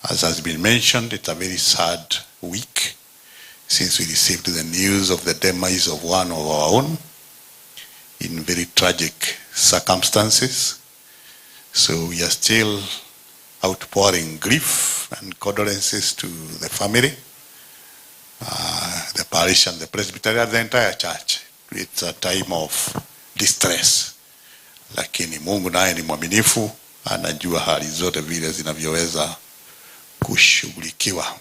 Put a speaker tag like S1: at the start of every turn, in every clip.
S1: As has been mentioned, it's a very sad week since we received the news of the demise of one of our own in very tragic circumstances. So we are still outpouring grief and condolences to the family, the parish and the presbytery and the entire church. It's a time of distress. Lakini Mungu naye ni mwaminifu, anajua hali zote vile zinavyoweza kushughulikiwa.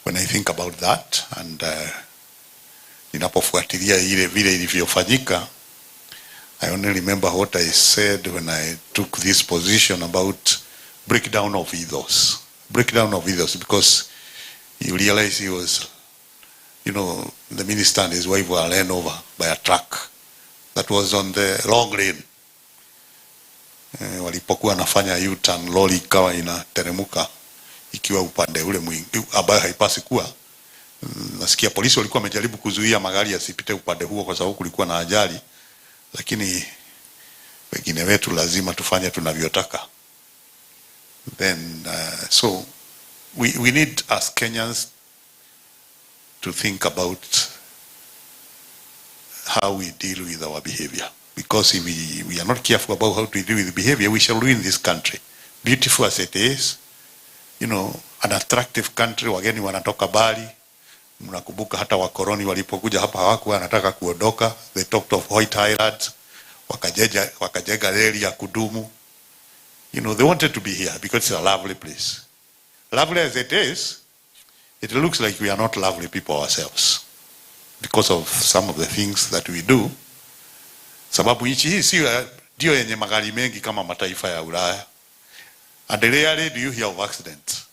S1: When I think about that and ninapofuatilia ile vile ilivyofanyika, I only remember what I said when I took this position about breakdown of ethos. Breakdown of ethos, because you realize he was, the minister and his wife were ran over by a truck that was on the long lane. Walipokuwa wanafanya U-turn, lori ikawa inateremuka ikiwa upande ule mwingi ambayo haipasi kuwa. Nasikia polisi walikuwa wamejaribu kuzuia magari yasipite upande huo kwa sababu kulikuwa na ajali, lakini wengine wetu lazima tufanye tunavyotaka. Then so we need as Kenyans to think about how we deal with our behavior, because if we are not careful about how to deal with behavior, we shall ruin this country. Beautiful as it is, an attractive country. Wageni wanatoka Bali, mnakumbuka hata wakoroni walipokuja hapa hawakuwa wanataka kuondoka. They talked of white islands, wakajenga reli ya kudumu. They wanted to be here because it's a lovely place. Lovely as it is, it looks like we are not lovely people ourselves because of some of the things that we do. Sababu nchi hii ndio yenye magari mengi kama mataifa ya Ulaya. And rarely do you hear of accidents.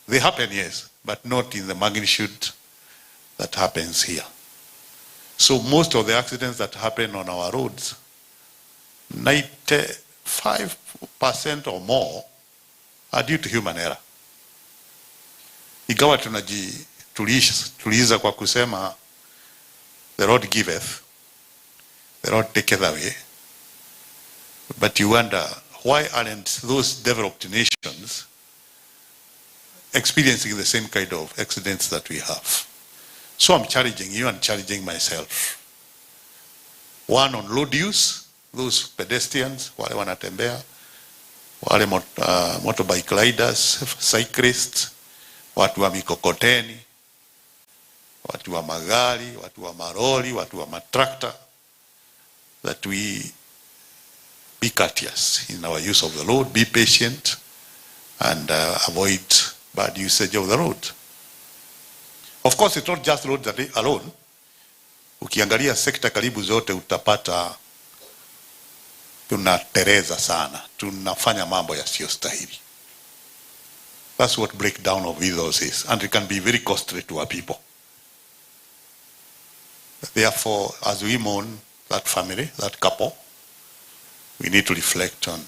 S1: They happen, yes, but not in the magnitude that happens here. So most of the accidents that happen on our roads, 95% or more are due to human error. Igawa tuliza kwa kusema the Lord giveth, the Lord taketh away. But you wonder, why aren't those developed nations experiencing the same kind of accidents that we have? So I'm challenging you and challenging myself. One, on road use, those pedestrians, wale wanatembea, wale motorbike riders, cyclists, watu wa mikokoteni, watu wa magari, watu wa maroli, watu wa matrakta, that we be courteous in our use of the road, be patient, and avoid bad usage of the road. Of course, it's not just roads alone. Ukiangalia sekta karibu zote utapata tunatereza sana, tunafanya mambo yasiyostahili. That's what breakdown of ethos is, and it can be very costly to our people. Therefore, as we mourn that family, that couple, we need to reflect on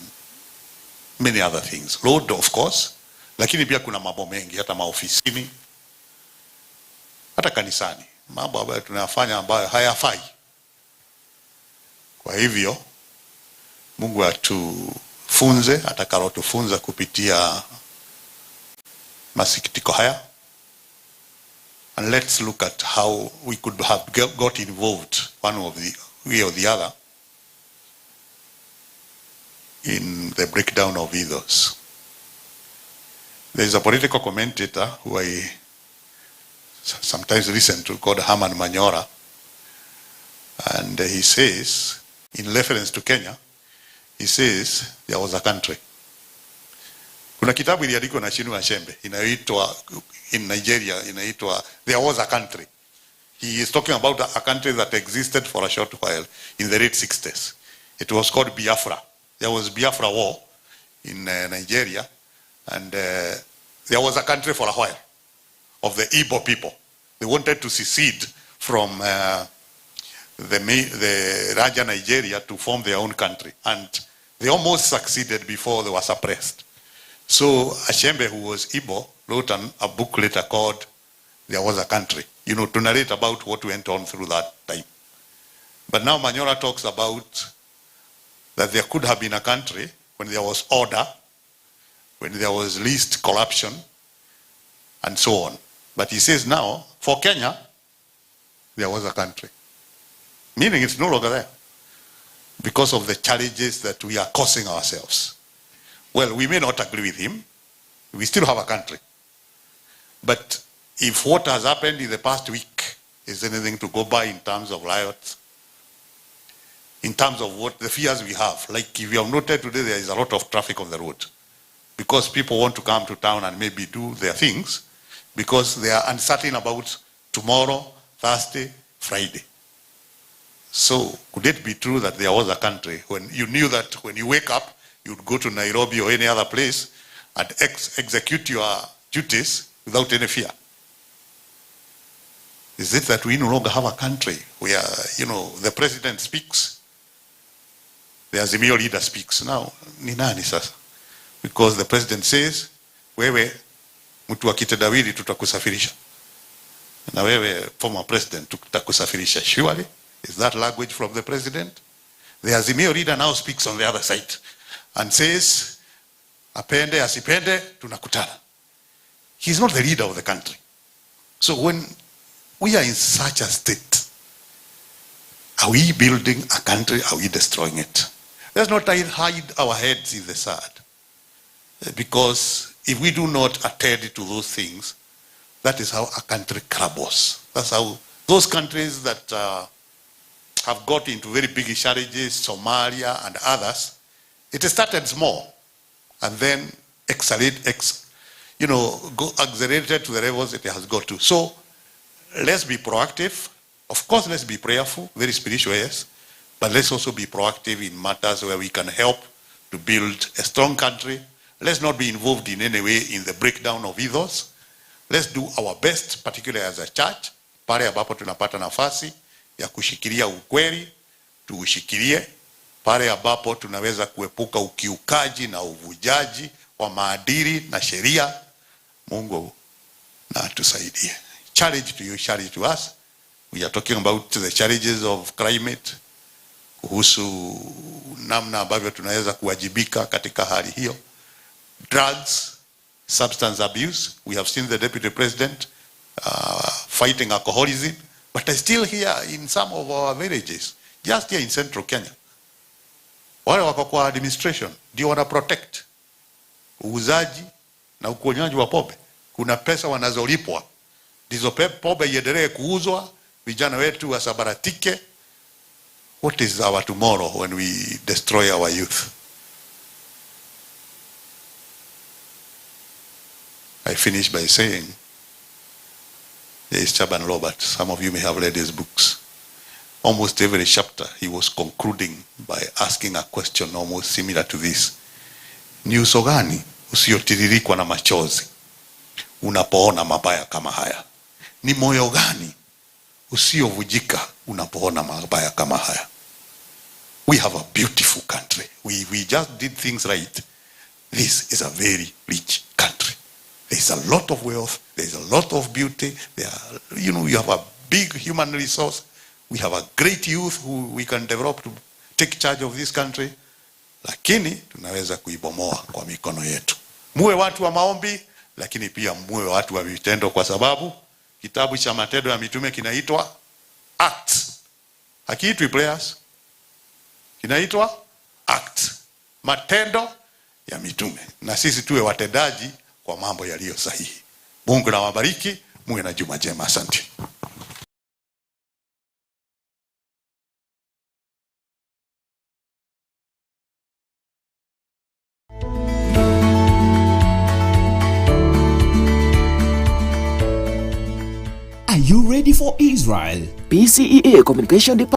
S1: many other things. Road, of course, lakini pia kuna mambo mengi, hata maofisini, hata kanisani, mambo ambayo tunayafanya ambayo hayafai. Kwa hivyo, Mungu atufunze, atakalotufunza kupitia masikitiko haya. And let's look at how we could have got involved, one of the way or the other, in the breakdown of ethos. There is a political commentator who I sometimes listen to called Herman Manyora, and he says, in reference to Kenya, he says there was a country. Kuna kitabu iliandikwa na Chinua Achebe inaitwa in Nigeria, inaitwa There Was a Country. He is talking about a country that existed for a short while in the late 60s. It was called Biafra. There was Biafra war in Nigeria, and there was a country for a while of the Igbo people. They wanted to secede from the Raja Nigeria to form their own country, and they almost succeeded before they were suppressed. So Achebe, who was Igbo, wrote a book later called There Was a Country, to narrate about what went on through that time. But now Manyora talks about that there could have been a country when there was order, when there was least corruption and so on. But he says now, for Kenya, there was a country. Meaning it's no longer there because of the challenges that we are causing ourselves. Well, we may not agree with him. We still have a country. But if what has happened in the past week is anything to go by in terms of riots, in terms of what the fears we have, like if you have noted today, there is a lot of traffic on the road because people want to come to town and maybe do their things because they are uncertain about tomorrow, Thursday, Friday. So could it be true that there was a country when you knew that when you wake up, you'd go to Nairobi or any other place and execute your duties without any fear? Is it that we no longer have a country where, the president speaks, the Azimio leader speaks? Now, ni nani sasa? Because the president says, wewe, mtu wa kitendawili tutakusafirisha. Na wewe, former president, tutakusafirisha. Surely, is that language from the president? The Azimio leader now speaks on the other side and says, apende, asipende, tunakutana. He's not the leader of the country. So when we are in such a state, are we building a country? Are we destroying it? Let's not hide our heads in the sand. Because if we do not attend to those things, that is how a country crumbles. That's how those countries that have got into very big challenges, Somalia and others, it started small and then accelerated to the levels it has got to. So let's be proactive. Of course, let's be prayerful, very spiritual, yes. But let's also be proactive in matters where we can help to build a strong country. Let's not be involved in any way in the breakdown of ethos. Let's do our best, particularly as a church, pale ambapo tunapata nafasi ya kushikilia ukweli, tuushikilie. Pale ambapo tunaweza kuepuka ukiukaji na uvujaji wa maadili na sheria, Mungu na tusaidie. Challenge to you, challenge to us. We are talking about the challenges of climate, kuhusu namna ambavyo tunaweza kuwajibika katika hali hiyo. Drugs, substance abuse. We have seen the deputy president fighting alcoholism, but I still hear in some of our villages, just here in central Kenya, wale wako kwa administration ndio wana protect uuzaji na ukunywaji wa pombe. Kuna pesa wanazolipwa ndizo pombe iendelee kuuzwa, vijana wetu wasabaratike. What is our tomorrow when we destroy our youth? I finish by saying, there is Chaban Robert. Some of you may have read his books. Almost every chapter he was concluding by asking a question almost similar to this. Ni uso gani usiotiririkwa na machozi unapoona mabaya kama haya? Ni moyo gani usiovujika unapoona mabaya kama haya? We have a beautiful country. We just did things right. This is a very rich country. There's a lot of wealth. There's a lot of beauty. You have a big human resource. We have a great youth who we can develop to take charge of this country. Lakini tunaweza kuibomoa kwa mikono yetu. Muwe watu wa maombi, lakini pia muwe watu wa vitendo, kwa sababu kitabu cha Matendo ya Mitume kinaitwa Acts. Hakiitwi prayers. Kinaitwa Acts. Matendo ya Mitume. Na sisi tuwe watendaji kwa mambo yaliyo sahihi. Mungu na wabariki, muwe na juma jema. Asante.
S2: Are you ready for Israel?
S3: PCEA Communication Department